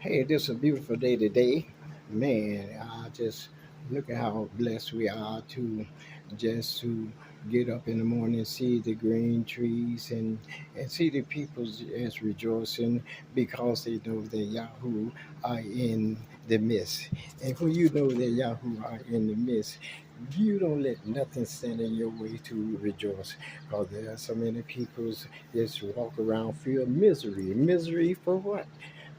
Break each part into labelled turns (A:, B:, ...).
A: Hey, this is a beautiful day today. Man, I just look at how blessed we are to get up in the morning, see the green trees and see the people as rejoicing because they know that Yahoo are in the midst. And when you know that Yahoo are in the midst, you don't let nothing stand in your way to rejoice because there are so many people just walk around feel misery. Misery for what?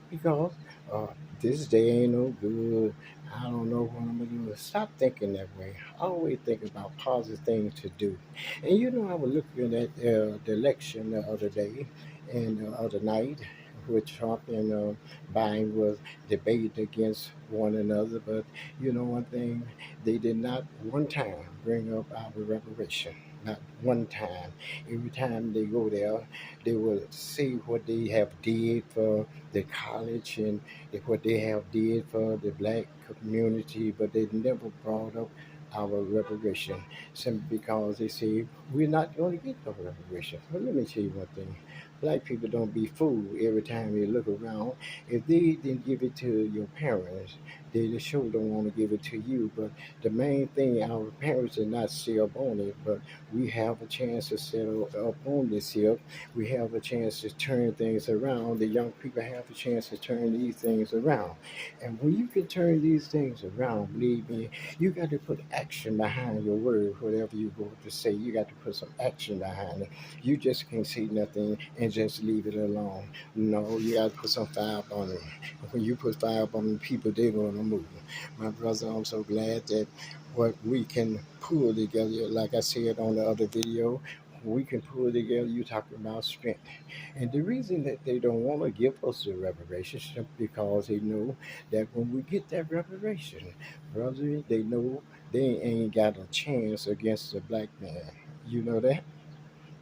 A: Because uh, this day ain't no good. I don't know what I'm gonna do. Stop thinking that way. Always think about positive things to do. And I was looking at the election the other day and the other night, which Trump and Biden was debating against one another. But one thing, they did not one time bring up our reparation. Not one time. Every time they go there, they will say what they have did for the college and what they have did for the black community, but they never brought up our reparation simply because they say we're not going to get no reparation. But let me tell you one thing. Black people don't be fooled every time you look around. If they didn't give it to your parents, they just sure don't want to give it to you. But the main thing, our parents did not sit up on it, but we have a chance to settle up on this here. We have a chance to turn things around. The young people have a chance to turn these things around. And when you can turn these things around, believe me, you got to put action behind your word, whatever you go to say. You got to put some action behind it. You just can't say nothing and just leave it alone. No, you got to put some fire on it. When you put fire on the people, they're going to move. My brother, I'm so glad that what we can pull together, like I said on the other video, we can pull together. You talking about strength, and the reason that they don't want to give us the reparation is because they know that when we get that reparation, brother, they know they ain't got a chance against the black man. You know that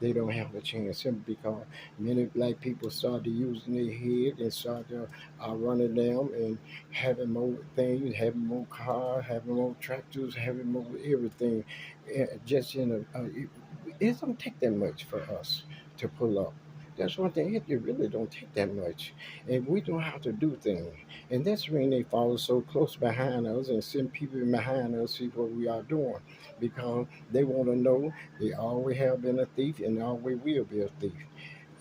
A: they don't have a chance simply because many black people started using their head and started running them and having more things, having more cars, having more tractors, having more everything. Just it don't take that much for us to pull up. That's one thing. It really don't take that much, and we know how to do things. And that's when they follow so close behind us and send people behind us see what we are doing, because they want to know they always have been a thief and always will be a thief.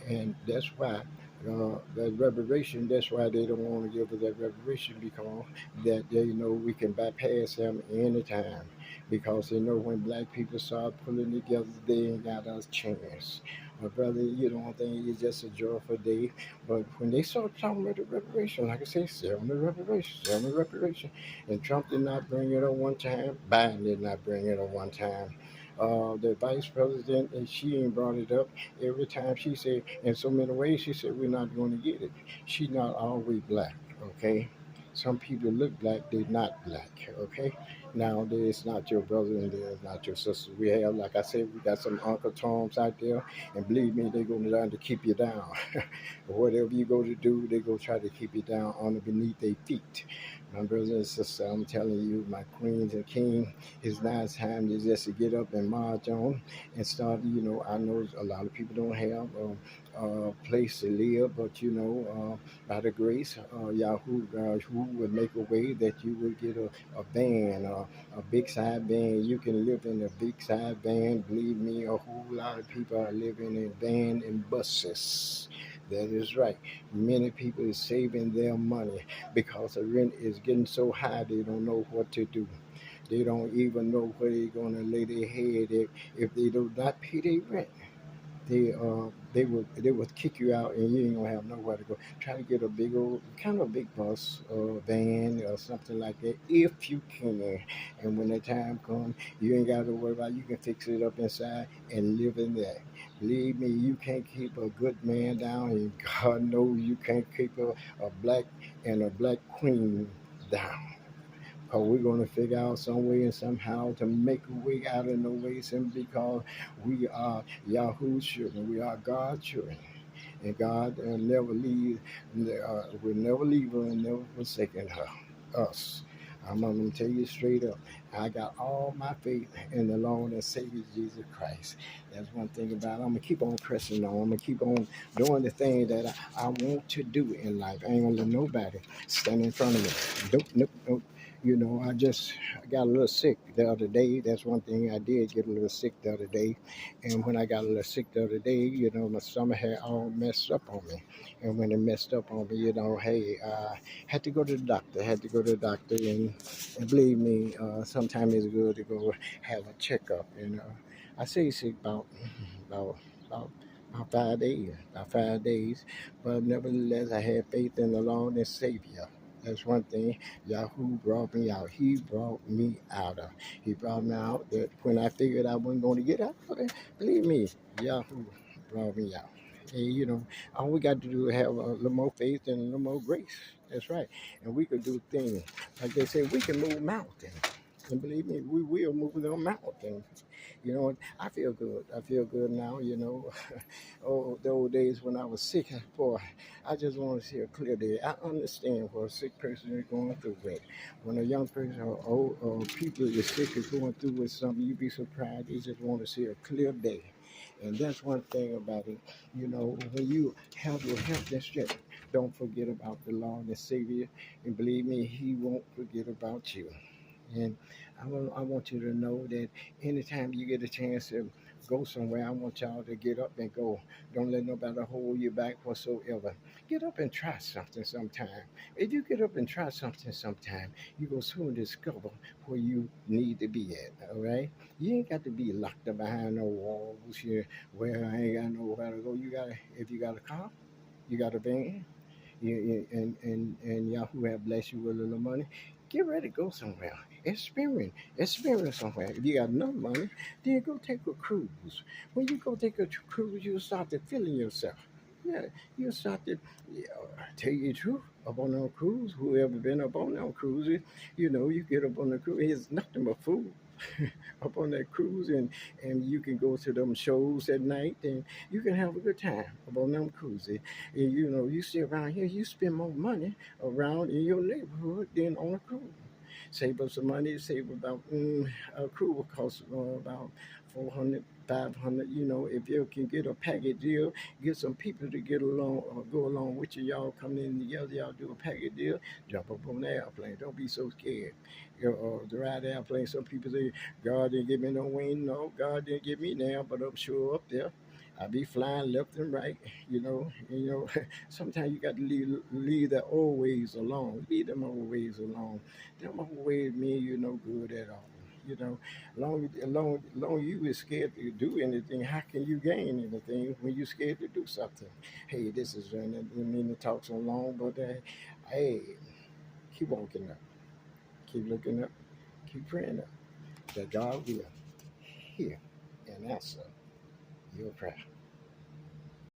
A: And that's why that reparation, that's why they don't want to give us that reparation, because that they know we can bypass them anytime. Because they know when black people start pulling together, they ain't got a chance. My brother, don't think it's just a joyful day. But when they start talking about the reparation, like I say, sell them the reparation, sell them the reparation. And Trump did not bring it up one time, Biden did not bring it up one time. The vice president, and she ain't brought it up. Every time she said, in so many ways, she said, we're not going to get it. She's not always black, okay? Some people look black, they're not black, okay? Now, there's not your brother and there's not your sister. We have, like I said, we got some Uncle Toms out there, and believe me, they're going to learn to keep you down. Whatever you go to do, they go try to keep you down on beneath their feet. My brothers and sisters, I'm telling you, my queens and king, it's now time to just to get up and march on and start. I know a lot of people don't have a place to live, but by the grace, Yahoo, who would make a way that you would get a van, a big side van. You can live in a big side van. Believe me, a whole lot of people are living in van and buses. That is right. Many people is saving their money because the rent is getting so high they don't know what to do. They don't even know where they're going to lay their head if they do not pay their rent. They will kick you out and you ain't gonna have nowhere to go. Try to get a big old kind of big bus or van or something like that if you can. And when the time comes, you ain't got to worry about. You can fix it up inside and live in there. Believe me, you can't keep a good man down, and God knows you can't keep a black and a black queen down. Because we're going to figure out some way and somehow to make a way out of no way simply because we are Yahoo's children. We are God's children. And God will never leave her and never forsaken her, us. I'm gonna tell you straight up. I got all my faith in the Lord and Savior Jesus Christ. That's one thing about it. I'm gonna keep on pressing on. I'm gonna keep on doing the thing that I want to do in life. I ain't gonna let nobody stand in front of me. Nope, nope, nope. You know, I got a little sick the other day. That's one thing I did get a little sick the other day. And when I got a little sick the other day, you know, my stomach had all messed up on me. And when it messed up on me, you know, hey, had to go to the doctor. Had to go to the doctor, and believe me, sometimes it's good to go have a checkup. You know, I say sick about about about 5 days, about 5 days, but nevertheless, I had faith in the Lord and Savior. That's one thing. Yahoo brought me out. He brought me out of. He brought me out. That when I figured I wasn't going to get out of it, believe me, Yahoo brought me out. And you know, all we got to do is have a little more faith and a little more grace. That's right. And we could do things. Like they say, we can move mountains. And believe me, we will move them mountains. You know, I feel good. I feel good now, you know. Oh, the old days when I was sick, boy, I just want to see a clear day. I understand what a sick person is going through with. When a young person or old or people is sick is going through with something, you'd be surprised. They just want to see a clear day. And that's one thing about it. You know, when you have your health and strength, don't forget about the Lord and Savior. And believe me, He won't forget about you. And I want you to know that anytime you get a chance to go somewhere, I want y'all to get up and go. Don't let nobody hold you back whatsoever. Get up and try something sometime. If you get up and try something sometime, you will soon discover where you need to be at. All right? You ain't got to be locked up behind no walls here where I ain't got nowhere to go. You got if you got a car, you got a van, and Yahoo have blessed you with a little money, get ready to go somewhere. Experience somewhere. If you got enough money, then go take a cruise. When you go take a cruise, you'll start to feeling yourself. Yeah, you'll start to yeah, tell you the truth. Up on them cruise, whoever been up on them cruises, you know, you get up on the cruise, it's nothing but food. Up on that cruise, and you can go to them shows at night, and you can have a good time up on them cruises. And you know, you see around here, you spend more money around in your neighborhood than on a cruise. Save up some money, save about a cruise will cost about 400, 500. You know, if you can get a package deal, get some people to get along or go along with you. Y'all come in together, y'all do a package deal, jump up on the airplane. Don't be so scared. You know, to ride the airplane, some people say, God didn't give me no wing. No, God didn't give me now, but I'm sure up there. I be flying left and right, you know. Sometimes you got to leave the old ways alone. Leave them old ways alone. Them old ways mean you no good at all. You know, long you is scared to do anything. How can you gain anything when you're scared to do something? Hey, this is I didn't mean to talk so long, but hey, keep walking up, keep looking up, keep praying up. That God will hear and answer your prayer.